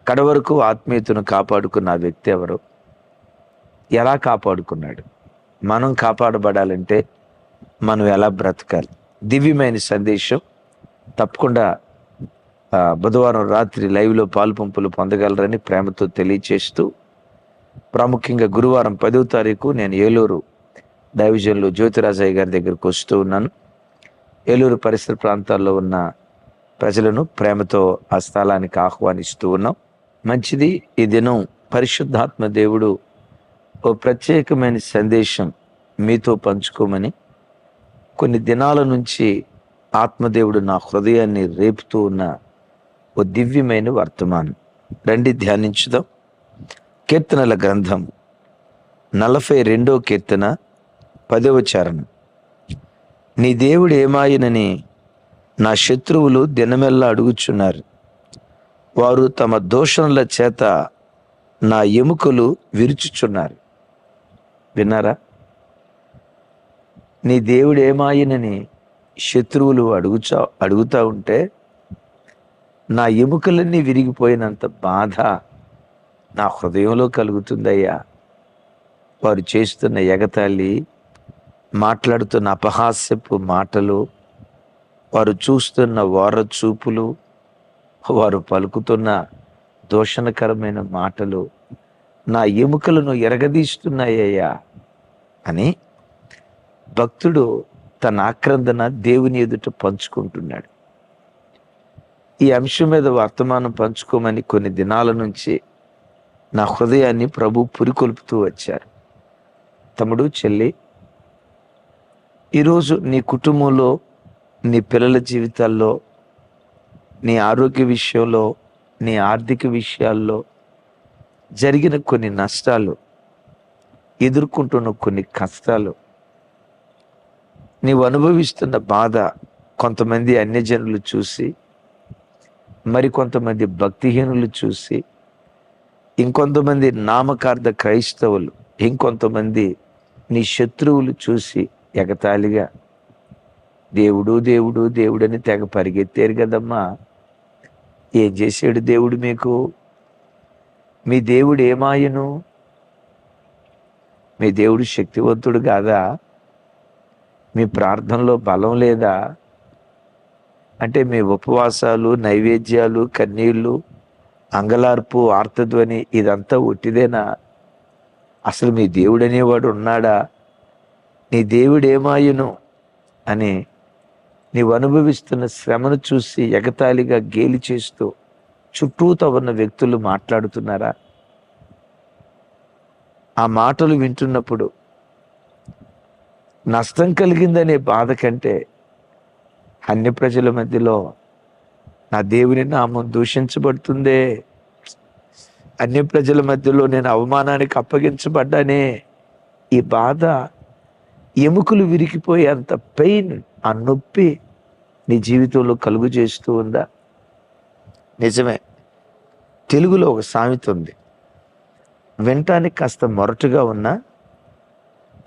కడవరకు ఆత్మీయతను కాపాడుకున్న ఆ వ్యక్తి ఎవరు? ఎలా కాపాడుకున్నాడు? మనం కాపాడబడాలంటే మనం ఎలా బ్రతకాలి? దివ్యమైన సందేశం తప్పకుండా బుధవారం రాత్రి లైవ్లో పాలు పంపులు పొందగలరని ప్రేమతో తెలియచేస్తూ, ప్రాముఖ్యంగా గురువారం 10వ తారీఖు నేను ఏలూరు దైవజనులు జ్యోతిరాజయ్య గారి దగ్గరకు వస్తూ ఉన్నాను. ఏలూరు పరిసర ప్రాంతాల్లో ఉన్న ప్రజలను ప్రేమతో ఆ స్థలానికి ఆహ్వానిస్తూ ఉన్నాం. మంచిది. ఈ దినం పరిశుద్ధాత్మ దేవుడు ఓ ప్రత్యేకమైన సందేశం మీతో పంచుకోమని కొన్ని దినాల నుంచి ఆత్మదేవుడు నా హృదయాన్ని రేపుతూ ఉన్న ఓ దివ్యమైన వర్తమానం. రండి ధ్యానించుదాం. కీర్తనల గ్రంథం 42వ కీర్తన 10వ చరణం. నీ దేవుడు ఏమాయనని నా శత్రువులు దినమెల్లా అడుగుచున్నారు. వారు తమ దూషణల చేత నా ఎముకలు విరుచుచున్నారు. విన్నారా? నీ దేవుడు ఏమాయనని శత్రువులు అడుగుతా ఉంటే నా ఎముకలన్నీ విరిగిపోయినంత బాధ నా హృదయంలో కలుగుతుందయ్యా. వారు చేస్తున్న ఎగతాళి, మాట్లాడుతున్న అపహాస్యపు మాటలు, వారు చూస్తున్న ఓర చూపులు, వారు పలుకుతున్న దూషణకరమైన మాటలు నా ఎముకలను ఎరగదీస్తున్నాయ్యా అని భక్తుడు తన ఆక్రందన దేవుని ఎదుట పంచుకుంటున్నాడు. ఈ అంశం మీద వర్తమానం పంచుకోమని కొన్ని దినాల నుంచి నా హృదయాన్ని ప్రభు పురికొల్పుతూ వచ్చారు. తమ్ముడు, చెల్లి, ఈరోజు నీ కుటుంబంలో, నీ పిల్లల జీవితాల్లో, నీ ఆరోగ్య విషయంలో, నీ ఆర్థిక విషయాల్లో జరిగిన కొన్ని నష్టాలు, ఎదుర్కొంటున్న కొన్ని కష్టాలు, నీవు అనుభవిస్తున్న బాధ కొంతమంది అన్యజనులు చూసి, మరికొంతమంది భక్తిహీనులు చూసి, ఇంకొంతమంది నామకార్థ క్రైస్తవులు, ఇంకొంతమంది నీ శత్రువులు చూసి ఎగతాళిగా దేవుడు దేవుడు దేవుడని తెగ పరిగెత్తారు కదమ్మా. ఏం చేశాడు దేవుడు మీకు? మీ దేవుడు ఏమాయను? మీ దేవుడు శక్తివంతుడు కాదా? మీ ప్రార్థనలో బలం లేదా? అంటే మీ ఉపవాసాలు, నైవేద్యాలు, కన్నీళ్ళు, అంగలార్పు, ఆర్తధ్వని ఇదంతా ఒట్టిదేనా? అసలు మీ దేవుడు అనేవాడు ఉన్నాడా? నీ దేవుడు ఏమాయను అని నీవు అనుభవిస్తున్న శ్రమను చూసి ఎగతాళిగా గేలి చేస్తూ చుట్టూతో ఉన్న వ్యక్తులు మాట్లాడుతున్నారా? ఆ మాటలు వింటున్నప్పుడు నష్టం కలిగిందనే బాధ కంటే అన్య ప్రజల మధ్యలో నా దేవుని నామం దూషించబడుతుందే, అన్య ప్రజల మధ్యలో నేను అవమానానికి అప్పగించబడ్డానే, ఈ బాధ, ఎముకలు విరిగిపోయేంత పెయిన్, ఆ నొప్పి నీ జీవితంలో కలుగు చేస్తూ ఉందా? నిజమే. తెలుగులో ఒక సామెత ఉంది. వినటానికి కాస్త మొరటుగా ఉన్నా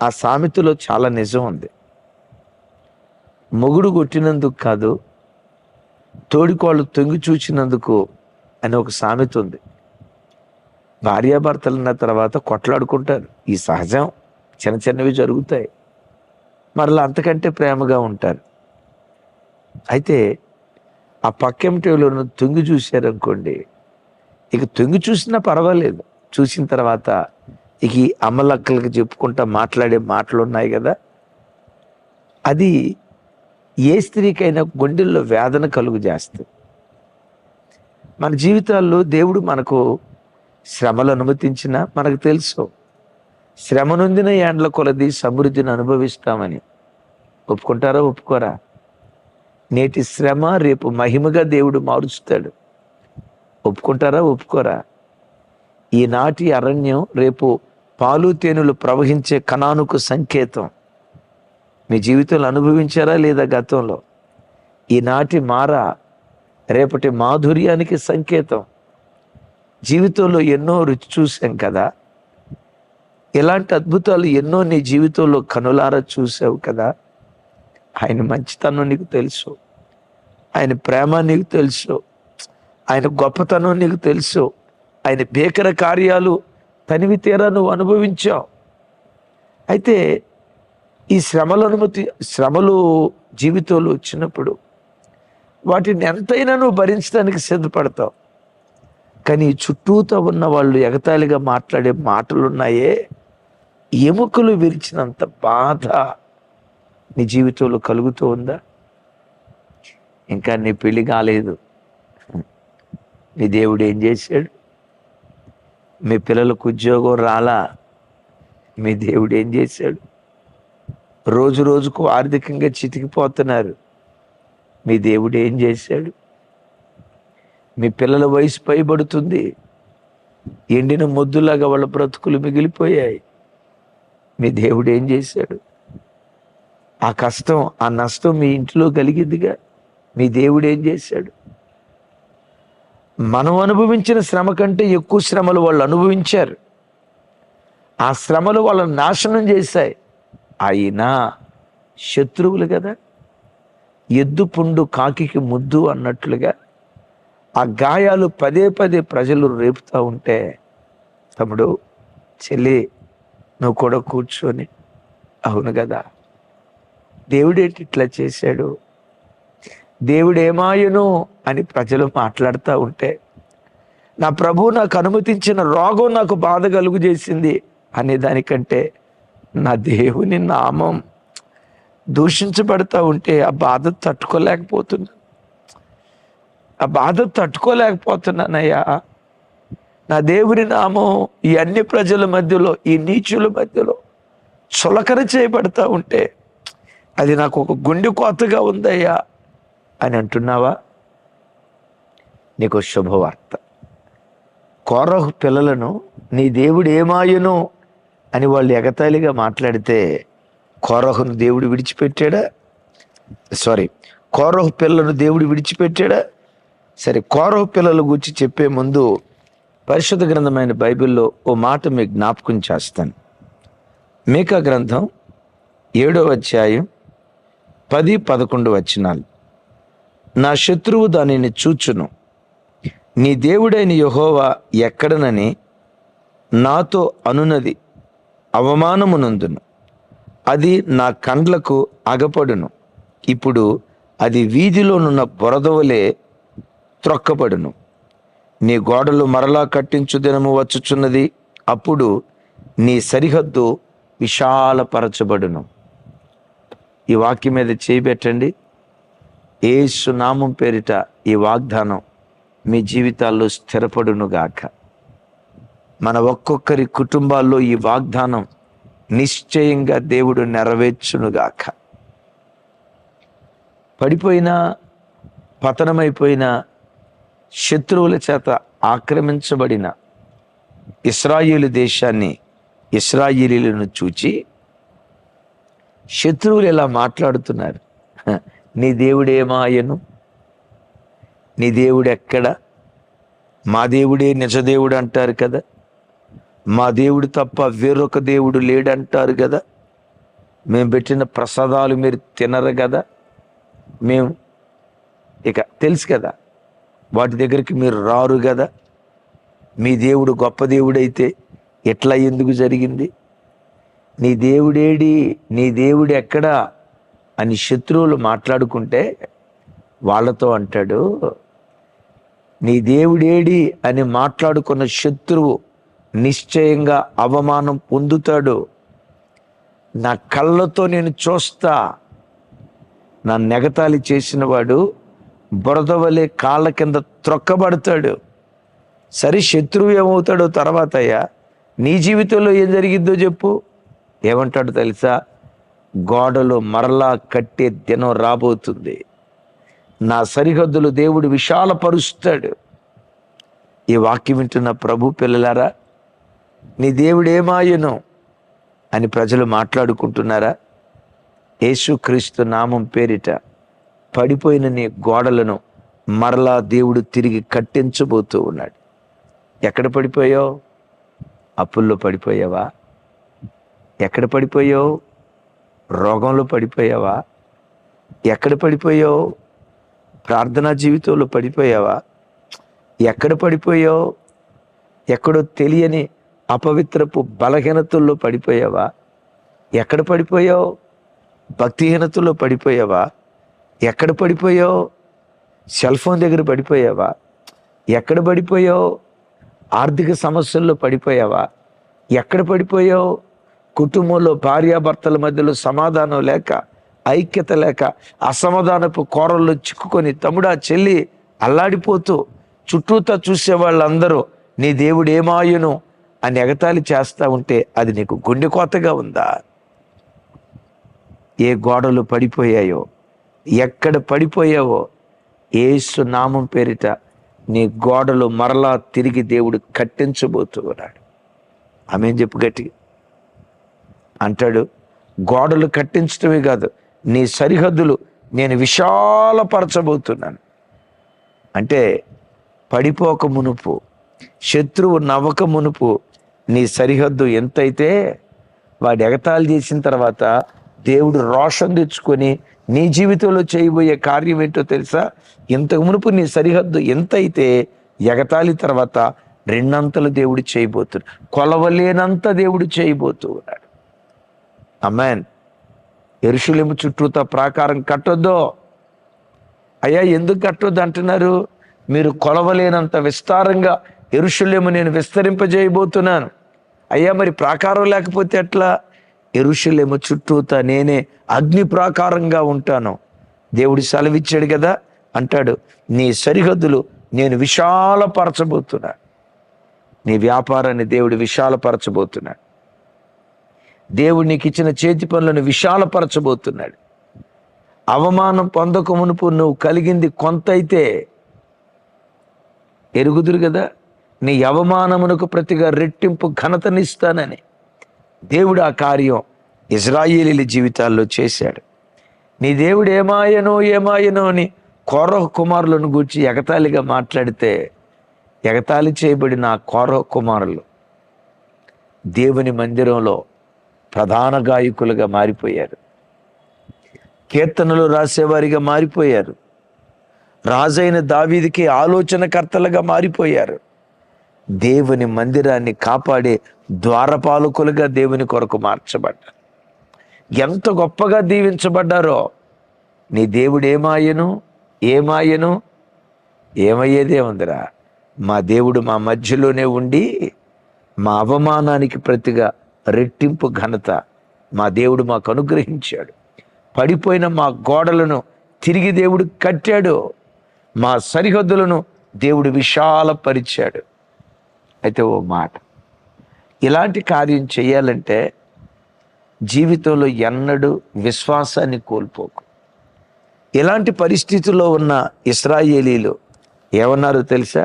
ఆ సామెతలో చాలా నిజం ఉంది. మొగుడు కొట్టినందుకు కాదు, తోడికోళ్ళు తొంగి చూచినందుకు అని ఒక సామెత ఉంది. భార్యాభర్తలున్న తర్వాత కొట్లాడుకుంటారు, ఈ సహజం, చిన్న చిన్నవి జరుగుతాయి. మరలా అంతకంటే ప్రేమగా ఉంటారు. అయితే ఆ పక్కెంటోళ్ళను తొంగి చూశారనుకోండి, ఇక తొంగి చూసినా పర్వాలేదు, చూసిన తర్వాత ఇక ఈ అమ్మలక్కలకి చెప్పుకుంటా మాట్లాడే మాటలు ఉన్నాయి కదా, అది ఏ స్త్రీకైనా గుండెల్లో వేదన కలుగు చేస్తుంది. మన జీవితాల్లో దేవుడు మనకు శ్రమలు అనుమతించినా మనకు తెలుసు, శ్రమ నొందిన ఏండ్ల కొలది సమృద్ధిని అనుభవిస్తామని. ఒప్పుకుంటారా? ఒప్పుకోరా? నేటి శ్రమ రేపు మహిమగా దేవుడు మారుస్తాడు. ఒప్పుకుంటారా? ఒప్పుకోరా? ఈనాటి అరణ్యం రేపు పాలు తేనెలు ప్రవహించే కనానుకు సంకేతం. మీ జీవితంలో అనుభవించారా లేదా? గతంలో ఈనాటి మార రేపటి మాధుర్యానికి సంకేతం. జీవితంలో ఎన్నో రుచి చూసాం కదా, ఇలాంటి అద్భుతాలు ఎన్నో నీ జీవితంలో కనులారా చూసావు కదా. ఆయన మంచితనం నీకు తెలుసు, ఆయన ప్రేమ నీకు తెలుసు, ఆయన గొప్పతనం నీకు తెలుసు. ఆయన భీకర కార్యాలు తనివి తీరా నువ్వు అనుభవించావు. అయితే ఈ శ్రమలు జీవితంలో వచ్చినప్పుడు వాటిని ఎంతైనా నువ్వు భరించడానికి సిద్ధపడతావు. కానీ చుట్టూతో ఉన్న వాళ్ళు ఎగతాళిగా మాట్లాడే మాటలున్నాయే, ఎముకలు విరిచినంత బాధ నీ జీవితంలో కలుగుతూ ఉందా? ఇంకా నీ పెళ్లి కాలేదు, నీ దేవుడు ఏం చేశాడు? మీ పిల్లలకు ఉద్యోగం రాలా, మీ దేవుడు ఏం చేశాడు? రోజు రోజుకు ఆర్థికంగా చితికిపోతున్నారు, మీ దేవుడు ఏం చేశాడు? మీ పిల్లల వయసు పైబడుతుంది, ఎండిన మొద్దులాగా వాళ్ళ బ్రతుకులు మిగిలిపోయాయి, మీ దేవుడు ఏం చేశాడు? ఆ కష్టం ఆ నష్టం మీ ఇంట్లో కలిగిందిగా, మీ దేవుడు ఏం చేశాడు? మనం అనుభవించిన శ్రమ కంటే ఎక్కువ శ్రమలు వాళ్ళు అనుభవించారు. ఆ శ్రమలు వాళ్ళని నాశనం చేశాయి. అయినా శత్రువులు కదా, ఎద్దు పుండు కాకికి ముద్దు అన్నట్లుగా ఆ గాయాలు పదే పదే ప్రజలు రేపుతూ ఉంటే, తమ్ముడు చెల్లి నువ్వు కూడా కూర్చొని, అవును కదా దేవుడేంటి ఇట్లా చేశాడు, దేవుడు ఏమాయను అని ప్రజలు మాట్లాడుతూ ఉంటే, నా ప్రభువు నాకు అనుమతించిన రోగం నాకు బాధ కలుగు చేసింది అనే దానికంటే నా దేవుని నామం దూషించబడతా ఉంటే ఆ బాధ తట్టుకోలేకపోతున్నానయ్యా. నా దేవుని నామం ఈ అన్ని ప్రజల మధ్యలో, ఈ నీచుల మధ్యలో చులకన చేయబడతా ఉంటే అది నాకు ఒక గుండె కోతగా ఉందయ్యా అని అంటున్నావా? నీకు శుభవార్త. కోరహు పిల్లలను నీ దేవుడు ఏమాయను అని వాళ్ళు ఎగతాళిగా మాట్లాడితే కోరహును దేవుడు విడిచిపెట్టాడా? కోరహు పిల్లలను దేవుడు విడిచిపెట్టాడా? సరే, కోరహు పిల్లల గురించి చెప్పే ముందు పరిశుద్ధ గ్రంథమైన బైబిల్లో ఓ మాట మీకు జ్ఞాపకం చేస్తాను. మీకా గ్రంథం 7వ అధ్యాయం 10-11 వచనాలు. నా శత్రువు దానిని చూచును, నీ దేవుడైన యెహోవా ఎక్కడనని నాతో అనునది అవమానమునందును, అది నా కండ్లకు అగపడును. ఇప్పుడు అది వీధిలోనున్న బురదవలే త్రొక్కబడును. నీ గోడలు మరలా కట్టించు దినము వచ్చుచున్నది, అప్పుడు నీ సరిహద్దు విశాలపరచబడును. ఈ వాక్యం మీద చేయబెట్టండి. యేసు నామం పేరిట ఈ వాగ్దానం మీ జీవితాల్లో స్థిరపడునుగాక. మన ఒక్కొక్కరి కుటుంబాల్లో ఈ వాగ్దానం నిశ్చయంగా దేవుడు నెరవేర్చునుగాక. పడిపోయినా, పతనమైపోయిన, శత్రువుల చేత ఆక్రమించబడిన ఇశ్రాయేలు దేశాన్ని, ఇశ్రాయేలీలను చూచి శత్రువులు ఇలా మాట్లాడుతున్నారు, నీ దేవుడేమాయను, నీ దేవుడు ఎక్కడ, మా దేవుడే నిజదేవుడు అంటారు కదా, మా దేవుడు తప్ప వేరొక దేవుడు లేడంటారు కదా, మేము పెట్టిన ప్రసాదాలు మీరు తినరు కదా, మేము ఇక తెలుసు కదా, వాటి దగ్గరికి మీరు రారు కదా, మీ దేవుడు గొప్ప దేవుడైతే ఎట్లా ఎందుకు జరిగింది, నీ దేవుడేడి, నీ దేవుడు ఎక్కడా అని శత్రువులు మాట్లాడుకుంటే వాళ్ళతో అంటాడు, నీ దేవుడేడి అని మాట్లాడుకున్న శత్రువు నిశ్చయంగా అవమానం పొందుతాడు. నా కళ్ళతో నేను చూస్తా, నా నెగతాళి చేసిన వాడు బురదవలే కాళ్ళ కింద త్రొక్కబడతాడు. సరే, శత్రువు ఏమవుతాడో తర్వాత అయ్యా, నీ జీవితంలో ఏం జరిగిద్దో చెప్పు. ఏమంటాడు తెలుసా? గోడలు మరలా కట్టే దినం రాబోతుంది, నా సరిహద్దులు దేవుడు విశాలపరుస్తాడు. ఈ వాక్యం వింటున్న ప్రభు పిల్లలారా, నీ దేవుడు ఏమాయను అని ప్రజలు మాట్లాడుకుంటున్నారా? యేసుక్రీస్తు నామం పేరిట పడిపోయిన నీ గోడలను మరలా దేవుడు తిరిగి కట్టించబోతూ ఉన్నాడు. ఎక్కడ పడిపోయావు? అప్పుల్లో పడిపోయావా? ఎక్కడ పడిపోయావు? రోగంలో పడిపోయావా? ఎక్కడ పడిపోయావు? ప్రార్థనా జీవితంలో పడిపోయావా? ఎక్కడ పడిపోయావు? ఎక్కడో తెలియని అపవిత్రపు బలహీనతల్లో పడిపోయావా? ఎక్కడ పడిపోయావు? భక్తిహీనతలో పడిపోయావా? ఎక్కడ పడిపోయావు? సెల్ ఫోన్ దగ్గర పడిపోయావా? ఎక్కడ పడిపోయావు? ఆర్థిక సమస్యల్లో పడిపోయావా? ఎక్కడ పడిపోయావు? కుటుంబంలో భార్యాభర్తల మధ్యలో సమాధానం లేక, ఐక్యత లేక, అసమాధానపు కోరల్లో చిక్కుకొని తమ్ముడా చెల్లి అల్లాడిపోతూ చుట్టూతా చూసే వాళ్ళందరూ నీ దేవుడు ఏమాయును అని ఎగతాళి చేస్తూ ఉంటే అది నీకు గుండె కోతగా ఉందా? ఏ గోడలు పడిపోయాయో, ఎక్కడ పడిపోయావో యేసు నామం పేరిట నీ గోడలు మరలా తిరిగి దేవుడు కట్టించబోతూ ఉన్నాడు. ఆమేన్ చెప్పు గట్టిగా. అంటాడు, గోడలు కట్టించడమే కాదు, నీ సరిహద్దులు నేను విశాలపరచబోతున్నాను. అంటే పడిపోక మునుపు, శత్రువు నవ్వక మునుపు నీ సరిహద్దు ఎంతైతే వాడు ఎగతాళి చేసిన తర్వాత దేవుడు రోషం తెచ్చుకొని నీ జీవితంలో చేయబోయే కార్యం ఏంటో తెలుసా? ఇంతకు మునుపు నీ సరిహద్దు ఎంతైతే ఎగతాళి తర్వాత రెండంతలు దేవుడు చేయబోతున్నాడు. కొలవలేనంత దేవుడు చేయబోతూ ఉన్నాడు. ఆమేన్. యెరూషలేము చుట్టూతా ప్రాకారం కట్టొద్దు. అయ్యా ఎందుకు కట్టొద్దు అంటున్నారు? మీరు కొలవలేనంత విస్తారంగా యెరూషలేము నేను విస్తరింపజేయబోతున్నాను. అయ్యా మరి ప్రాకారం లేకపోతే ఎట్లా? యెరూషలేము చుట్టూతా నేనే అగ్ని ప్రాకారంగా ఉంటాను. దేవుడు సెలవిచ్చాడు కదా. అంటాడు, నీ సరిహద్దులు నేను విశాలపరచబోతున్నా. నీ వ్యాపారాన్ని దేవుడు విశాలపరచబోతున్నాడు. దేవుడు నీకు ఇచ్చిన చేతి పనులను విశాలపరచబోతున్నాడు. అవమానం పొందక మునుపు నువ్వు కలిగింది కొంత అయితే ఎరుగుదురు కదా, నీ అవమానమునకు ప్రతిగా రెట్టింపు ఘనతనిస్తానని దేవుడు ఆ కార్యం ఇశ్రాయేలీల జీవితాల్లో చేశాడు. నీ దేవుడు ఏమాయనో అని కోరహు కుమారులను గూర్చి ఎగతాళిగా మాట్లాడితే, ఎగతాళి చేయబడిన ఆ కోరహు కుమారులు దేవుని మందిరంలో ప్రధాన గాయకులుగా మారిపోయారు. కీర్తనలు రాసేవారిగా మారిపోయారు. రాజైన దావీదుకి ఆలోచనకర్తలుగా మారిపోయారు. దేవుని మందిరాన్ని కాపాడే ద్వారపాలకులుగా దేవుని కొరకు మార్చబడ్డారు. ఎంత గొప్పగా దీవించబడ్డారో. నీ దేవుడు ఏమాయను ఏమయ్యేదే ఉందిరా. మా దేవుడు మా మధ్యలోనే ఉండి మా అవమానానికి ప్రతిగా రెట్టింపు ఘనత మా దేవుడు మాకు అనుగ్రహించాడు. పడిపోయిన మా గోడలను తిరిగి దేవుడు కట్టాడు. మా సరిహద్దులను దేవుడు విశాలపరిచాడు. అయితే ఓ మాట, ఇలాంటి కార్యం చేయాలంటే జీవితంలో ఎన్నడూ విశ్వాసాన్ని కోల్పోకు. ఇలాంటి పరిస్థితుల్లో ఉన్న ఇశ్రాయేలీలు ఏమన్నారో తెలుసా?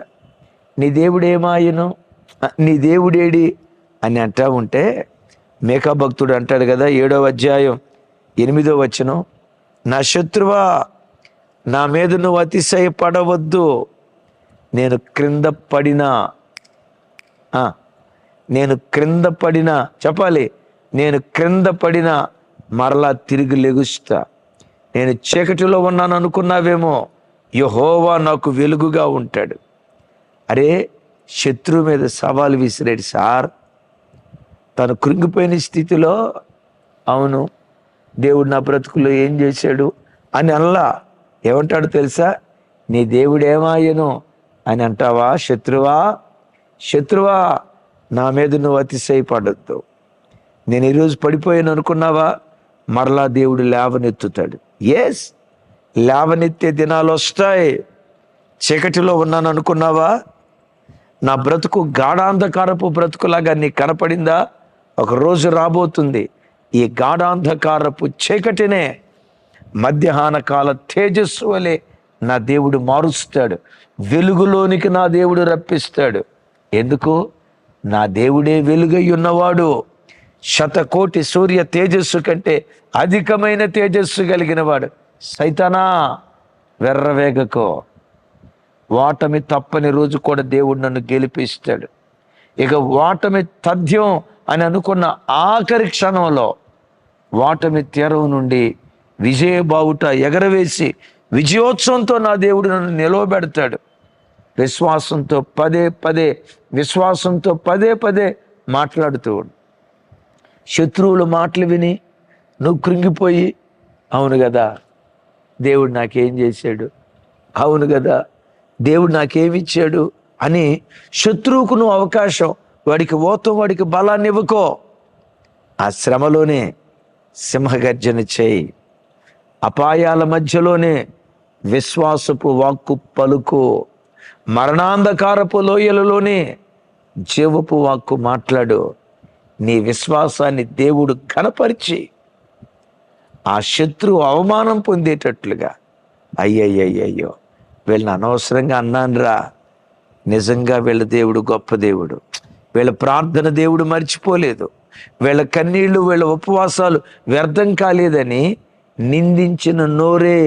నీ దేవుడు ఏమాయను, నీ దేవుడేడి అని అంటా ఉంటే మేకా భక్తుడు అంటాడు కదా, 7వ అధ్యాయం 8వ వచనం, నా శత్రువా నా మీద నువ్వు అతిశయపడవద్దు. నేను క్రింద పడినా మరలా తిరిగి లెగుస్తా. నేను చీకటిలో ఉన్నాను అనుకున్నావేమో, యెహోవా నాకు వెలుగుగా ఉంటాడు. అరే, శత్రువు మీద సవాలు విసిరాడు సార్. తను కృంగిపోయిన స్థితిలో, అవును దేవుడు నా బ్రతుకులో ఏం చేశాడు అని అనలా. ఏమంటాడు తెలుసా? నీ దేవుడు ఏమాయను అని అంటావా? శత్రువా నా మీద నువ్వు అతిశయపడద్దు. నేను ఈరోజు పడిపోయాను అనుకున్నావా? మరలా దేవుడు లేవనెత్తుతాడు. ఎస్, లేవనెత్తే దినాలు వస్తాయి. చీకటిలో ఉన్నాను అనుకున్నావా? నా బ్రతుకు గాఢాంధకారపు బ్రతుకులాగా నీకు కనపడిందా? ఒక రోజు రాబోతుంది, ఈ గాఢాంధకారపు చీకటినే మధ్యాహ్న కాల తేజస్సు వలె నా దేవుడు మారుస్తాడు. వెలుగులోనికి నా దేవుడు రప్పిస్తాడు. ఎందుకు? నా దేవుడే వెలుగై ఉన్నవాడు. 1,000,000,000 సూర్య తేజస్సు కంటే అధికమైన తేజస్సు కలిగిన వాడు. సైతానా వెర్రవేగకో, ఓటమి తప్పని రోజు కూడా దేవుడు నన్ను గెలిపిస్తాడు. ఇక ఓటమి తథ్యం అని అనుకున్న ఆఖరి క్షణంలో ఓటమి తీరం నుండి విజయ బావుట ఎగరవేసి విజయోత్సవంతో నా దేవుడు నన్ను నిలవబెడతాడు. విశ్వాసంతో పదే పదే మాట్లాడుతూ ఉండు. శత్రువుల మాటలు విని నువ్వు కృంగిపోయి, అవును కదా దేవుడు నాకేం చేశాడు, అవును కదా దేవుడు నాకేమిచ్చాడు అని శత్రువుకు నువ్వు అవకాశం, వాడికి వాడికి బలాన్ని ఇవ్వకో. ఆ శ్రమలోనే సింహగర్జన చేయి. అపాయాల మధ్యలోనే విశ్వాసపు వాక్కు పలుకు. మరణాంధకారపు లోయలలోనే జీవపు వాక్కు మాట్లాడు. నీ విశ్వాసాన్ని దేవుడు కనపరిచి ఆ శత్రువు అవమానం పొందేటట్లుగా, అయ్యయ్యో వీళ్ళని అనవసరంగా అన్నానురా, నిజంగా వీళ్ళ దేవుడు గొప్ప దేవుడు, వీళ్ళ ప్రార్థన దేవుడు మర్చిపోలేదు, వీళ్ళ కన్నీళ్లు వీళ్ళ ఉపవాసాలు వ్యర్థం కాలేదని నిందించిన నోరే,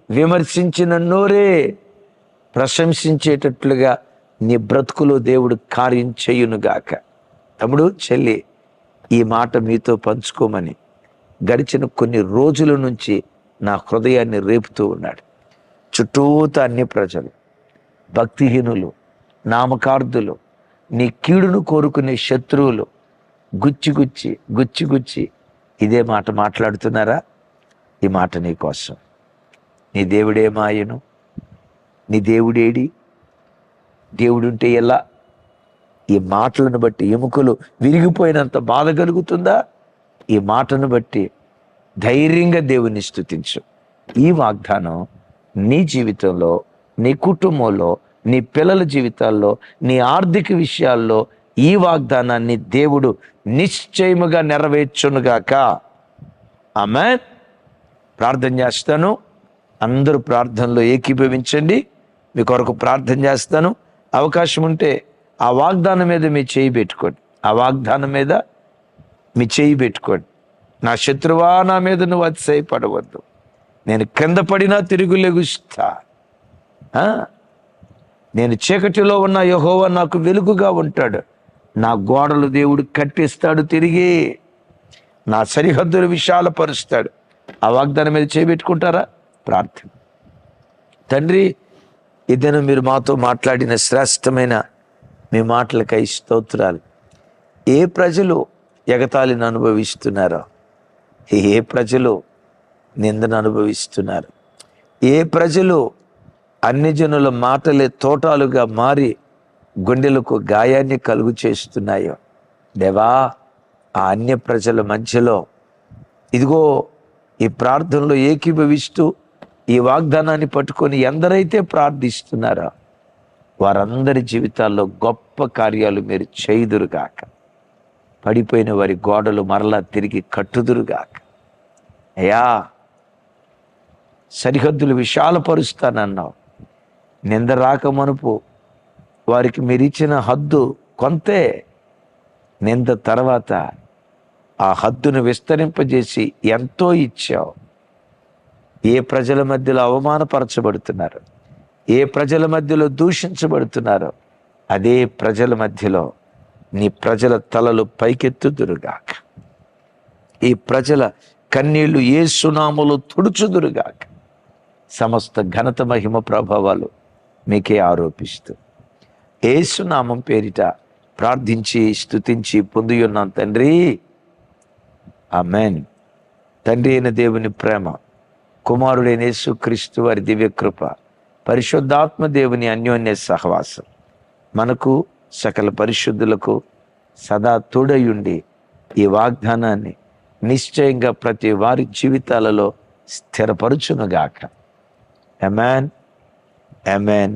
విమర్శించిన నోరే ప్రశంసించేటట్లుగా నీ బ్రతుకులో దేవుడు కార్యం చేయునుగాక. తమ్ముడు, చెల్లి, ఈ మాట మీతో పంచుకోమని గడిచిన కొన్ని రోజుల నుంచి నా హృదయాన్ని రేపుతూ ఉన్నాడు. చుట్టూతా అన్ని ప్రజలు, భక్తిహీనులు, నామకార్థులు, నీ కీడును కోరుకునే శత్రువులు గుచ్చి ఇదే మాట మాట్లాడుతున్నారా? ఈ మాట నీ కోసం. నీ దేవుడేమాయను? నీ దేవుడేడి? దేవుడుంటే ఎలా? ఈ మాటలను బట్టి ఎముకలు విరిగిపోయినంత బాధ కలుగుతుందా? ఈ మాటను బట్టి ధైర్యంగా దేవుని స్తుతించు. ఈ వాగ్దానం నీ జీవితంలో, నీ కుటుంబంలో, నీ పిల్లల జీవితాల్లో, నీ ఆర్థిక విషయాల్లో ఈ వాగ్దానాన్ని దేవుడు నిశ్చయముగా నెరవేర్చునుగాక. ఆమేన్. ప్రార్థన చేస్తాను. అందరూ ప్రార్థనలో ఏకీభవించండి. మీ కొరకు ప్రార్థన చేస్తాను. అవకాశం ఉంటే ఆ వాగ్దానం మీద మీ చేయి పెట్టుకోండి. ఆ వాగ్దానం మీద మీ చేయి పెట్టుకోండి. నా శత్రువా, నా మీద నువ్వు అతిశయపడవద్దు, నేను కింద పడినా తిరిగి లెగుస్తా. నేను చీకటిలో ఉన్న యెహోవా నాకు వెలుగుగా ఉంటాడు. నా గోడలు దేవుడు కట్టిస్తాడు, తిరిగి నా సరిహద్దులు విశాలపరుస్తాడు. ఆ వాగ్దానం మీద చేపెట్టుకుంటారా? ప్రార్థన. తండ్రి, ఇదేనా మీరు మాతో మాట్లాడిన శ్రేష్టమైన మీ మాటలకై స్తోత్రాలు. ఏ ప్రజలు ఎగతాళిని అనుభవిస్తున్నారో, ఏ ప్రజలు నిందను అనుభవిస్తున్నారు, ఏ ప్రజలు అన్ని జనుల మాటలే తోటాలుగా మారి గుండెలకు గాయాన్ని కలుగు చేస్తున్నాయో, దేవా, ఆ అన్య ప్రజల మధ్యలో ఇదిగో ఈ ప్రార్థనలో ఏకీభవిస్తూ ఈ వాగ్దానాన్ని పట్టుకొని ఎందరైతే ప్రార్థిస్తున్నారో వారందరి జీవితాల్లో గొప్ప కార్యాలు మీరు చేయుదురుగాక. పడిపోయిన వారి గోడలు మరలా తిరిగి కట్టుదురుగాక. అయ్యా, సరిహద్దులు విశాలపరుస్తానన్నావు. నింద రాకమనుపు వారికి మీరిచ్చిన హద్దు కొంతే. నింద తర్వాత ఆ హద్దును విస్తరింపజేసి ఎంతో ఇచ్చావు. ఏ ప్రజల మధ్యలో అవమానపరచబడుతున్నారు, ఏ ప్రజల మధ్యలో దూషించబడుతున్నారో అదే ప్రజల మధ్యలో నీ ప్రజల తలలు పైకెత్తుదురుగాక. ఈ ప్రజల కన్నీళ్లు యేసు నామములో తుడుచుదురుగాక. సమస్త ఘనత, మహిమ, ప్రభావాలు మీకే ఆరోపిస్తూ యేసు నామం పేరిట ప్రార్థించి స్తుతించి పొందియున్నాం తండ్రి. ఆమేన్. తండ్రి అయిన దేవుని ప్రేమ, కుమారుడైన యేసుక్రీస్తు వారి దివ్యకృప, పరిశుద్ధాత్మ దేవుని అన్యోన్య సహవాసం మనకు సకల పరిశుద్ధులకు సదా తోడయుండి ఈ వాగ్దానాన్ని నిశ్చయంగా ప్రతి వారి జీవితాలలో స్థిరపరచునుగాక. ఆమేన్, ఆమేన్.